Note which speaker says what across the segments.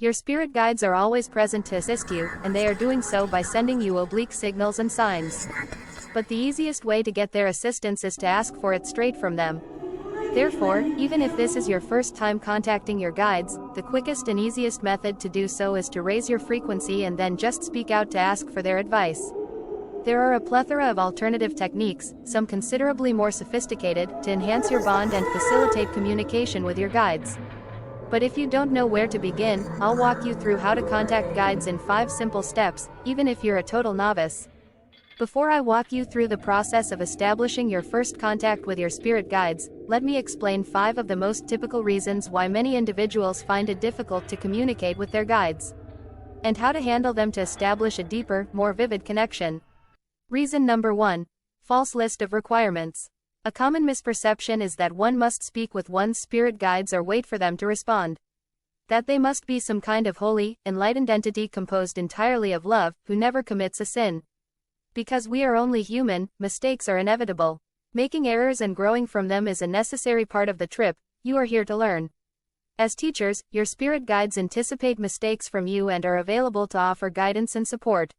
Speaker 1: Your spirit guides are always present to assist you, and they are doing so by sending you oblique signals and signs. But the easiest way to get their assistance is to ask for it straight from them. Therefore, even if this is your first time contacting your guides, the quickest and easiest method to do so is to raise your frequency and then just speak out to ask for their advice. There are a plethora of alternative techniques, some considerably more sophisticated, to enhance your bond and facilitate communication with your guides. But if you don't know where to begin, I'll walk you through how to contact guides in 5 simple steps, even if you're a total novice. Before I walk you through the process of establishing your first contact with your spirit guides, let me explain 5 of the most typical reasons why many individuals find it difficult to communicate with their guides, and how to handle them to establish a deeper, more vivid connection. Reason number 1. False list of requirements. A common misperception is that one must speak with one's spirit guides or wait for them to respond. That they must be some kind of holy, enlightened entity composed entirely of love, who never commits a sin. Because we are only human, mistakes are inevitable. Making errors and growing from them is a necessary part of the trip. You are here to learn. As teachers, your spirit guides anticipate mistakes from you and are available to offer guidance and support.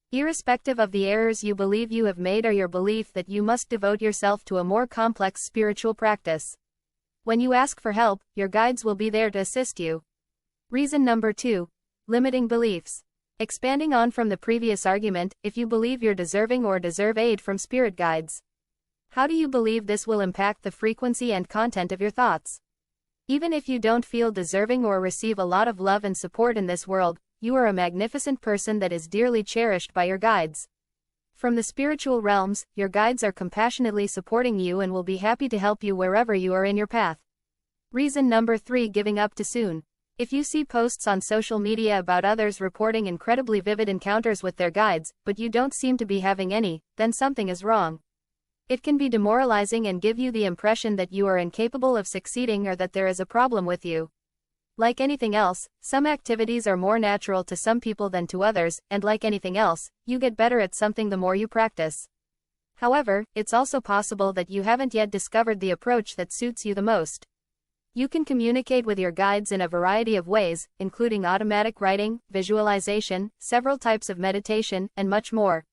Speaker 1: Irrespective of the errors you believe you have made or your belief that you must devote yourself to a more complex spiritual practice. When you ask for help, your guides will be there to assist you. Reason number 2. Limiting beliefs. Expanding on from the previous argument, if you believe you're deserving or deserve aid from spirit guides, how do you believe this will impact the frequency and content of your thoughts? Even if you don't feel deserving or receive a lot of love and support in this world, you are a magnificent person that is dearly cherished by your guides. From the spiritual realms, your guides are compassionately supporting you and will be happy to help you wherever you are in your path. Reason number 3. Giving up too soon. If you see posts on social media about others reporting incredibly vivid encounters with their guides, but you don't seem to be having any, then something is wrong. It can be demoralizing and give you the impression that you are incapable of succeeding or that there is a problem with you. Like anything else, some activities are more natural to some people than to others, and like anything else, you get better at something the more you practice. However, it's also possible that you haven't yet discovered the approach that suits you the most. You can communicate with your guides in a variety of ways, including automatic writing, visualization, several types of meditation, and much more.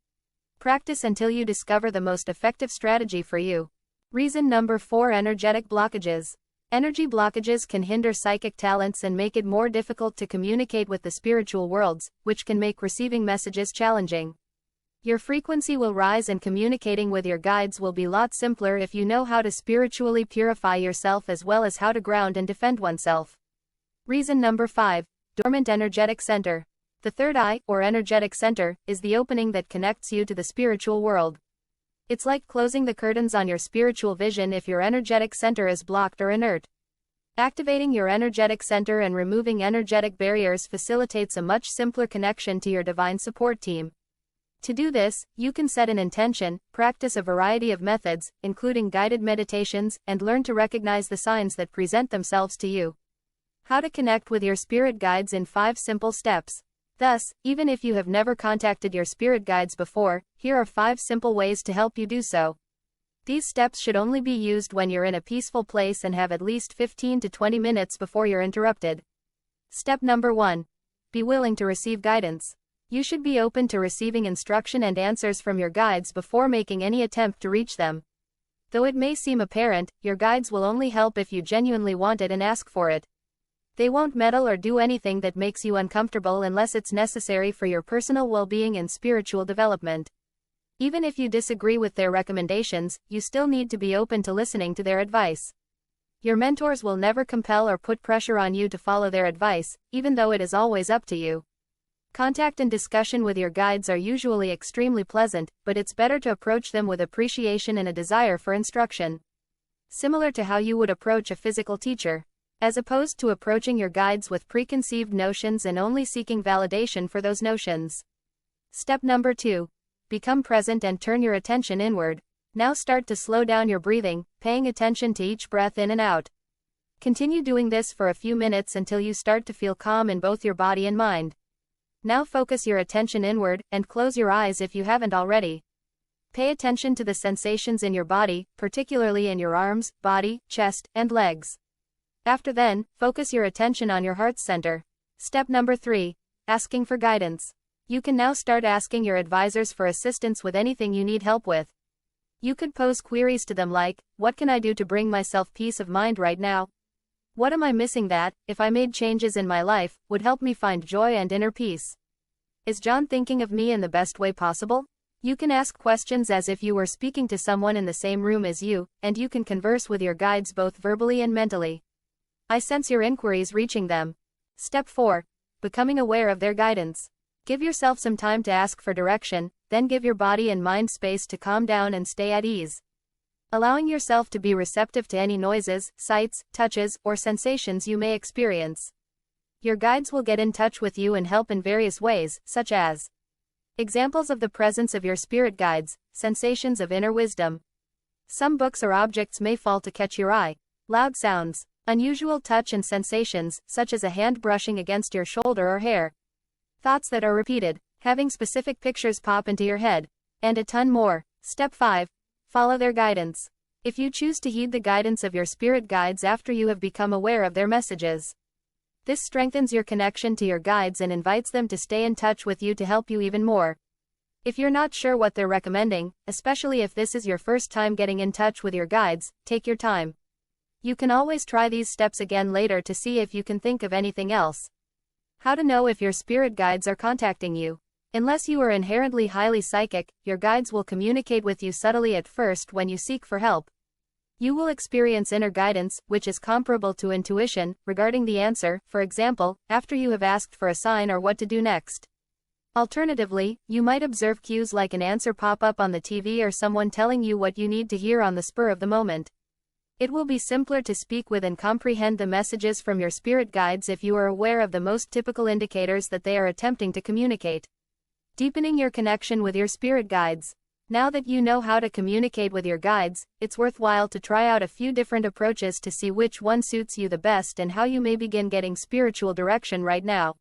Speaker 1: Practice until you discover the most effective strategy for you. Reason number 4. Energetic blockages. Energy blockages can hinder psychic talents and make it more difficult to communicate with the spiritual worlds, which can make receiving messages challenging. Your frequency will rise and communicating with your guides will be a lot simpler if you know how to spiritually purify yourself as well as how to ground and defend oneself. Reason number 5. Dormant energetic center. The third eye, or energetic center, is the opening that connects you to the spiritual world. It's like closing the curtains on your spiritual vision if your energetic center is blocked or inert. Activating your energetic center and removing energetic barriers facilitates a much simpler connection to your divine support team. To do this, you can set an intention, practice a variety of methods, including guided meditations, and learn to recognize the signs that present themselves to you. How to connect with your spirit guides in 5 simple steps. Thus, even if you have never contacted your spirit guides before, here are 5 simple ways to help you do so. These steps should only be used when you're in a peaceful place and have at least 15 to 20 minutes before you're interrupted. Step number 1. Be willing to receive guidance. You should be open to receiving instruction and answers from your guides before making any attempt to reach them. Though it may seem apparent, your guides will only help if you genuinely want it and ask for it. They won't meddle or do anything that makes you uncomfortable unless it's necessary for your personal well-being and spiritual development. Even if you disagree with their recommendations, you still need to be open to listening to their advice. Your mentors will never compel or put pressure on you to follow their advice, even though it is always up to you. Contact and discussion with your guides are usually extremely pleasant, but it's better to approach them with appreciation and a desire for instruction. Similar to how you would approach a physical teacher, as opposed to approaching your guides with preconceived notions and only seeking validation for those notions. Step number 2. Become present and turn your attention inward. Now start to slow down your breathing, paying attention to each breath in and out. Continue doing this for a few minutes until you start to feel calm in both your body and mind. Now focus your attention inward, and close your eyes if you haven't already. Pay attention to the sensations in your body, particularly in your arms, body, chest, and legs. After then, focus your attention on your heart center. Step number 3. Asking for guidance. You can now start asking your advisors for assistance with anything you need help with. You could pose queries to them like, what can I do to bring myself peace of mind right now? What am I missing that, if I made changes in my life, would help me find joy and inner peace? Is John thinking of me in the best way possible? You can ask questions as if you were speaking to someone in the same room as you, and you can converse with your guides both verbally and mentally. I sense your inquiries reaching them. Step 4. Becoming aware of their guidance. Give yourself some time to ask for direction, then give your body and mind space to calm down and stay at ease. Allowing yourself to be receptive to any noises, sights, touches, or sensations you may experience. Your guides will get in touch with you and help in various ways, such as examples of the presence of your spirit guides, sensations of inner wisdom. Some books or objects may fall to catch your eye. Loud sounds, unusual touch and sensations, such as a hand brushing against your shoulder or hair. Thoughts that are repeated, having specific pictures pop into your head, and a ton more. Step 5. Follow their guidance. If you choose to heed the guidance of your spirit guides after you have become aware of their messages, this strengthens your connection to your guides and invites them to stay in touch with you to help you even more. If you're not sure what they're recommending, especially if this is your first time getting in touch with your guides, take your time. You can always try these steps again later to see if you can think of anything else. How to know if your spirit guides are contacting you. Unless you are inherently highly psychic, your guides will communicate with you subtly at first when you seek for help. You will experience inner guidance, which is comparable to intuition, regarding the answer, for example, after you have asked for a sign or what to do next. Alternatively, you might observe cues like an answer pop up on the TV or someone telling you what you need to hear on the spur of the moment. It will be simpler to speak with and comprehend the messages from your spirit guides if you are aware of the most typical indicators that they are attempting to communicate. Deepening your connection with your spirit guides. Now that you know how to communicate with your guides, it's worthwhile to try out a few different approaches to see which one suits you the best and how you may begin getting spiritual direction right now.